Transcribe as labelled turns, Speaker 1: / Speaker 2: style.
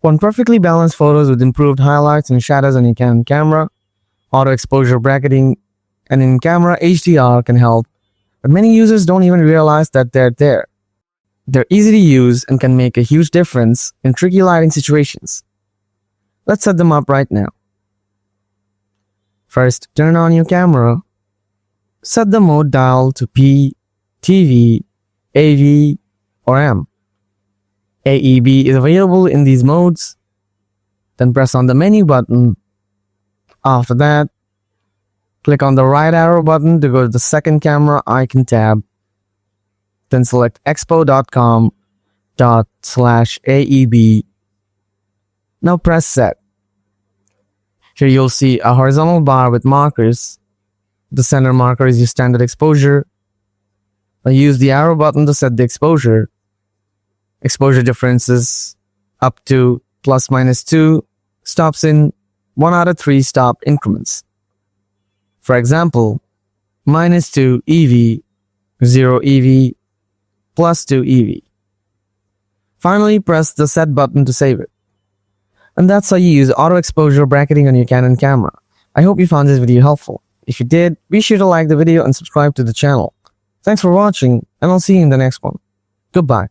Speaker 1: Want perfectly balanced photos with improved highlights and shadows on your Canon camera? Auto exposure bracketing and in-camera HDR can help, but many users don't even realize that they're there. They're easy to use and can make a huge difference in tricky lighting situations. Let's set them up right now. First, turn on your camera. Set the mode dial to P, TV, AV, or M. AEB is available in these modes. Then press on the menu button. After that, click on the right arrow button to go to the second camera icon tab. Then select expo.com/AEB. Now press set. Here you'll see a horizontal bar with markers. The center marker is your standard exposure. Now use the arrow button to set the exposure. Exposure differences up to ±2 stops in 1 out of 3 stop increments. For example, -2 EV, 0 EV, +2 EV. Finally, press the set button to save it. And that's how you use auto exposure bracketing on your Canon camera. I hope you found this video helpful. If you did, be sure to like the video and subscribe to the channel. Thanks for watching, and I'll see you in the next one. Goodbye.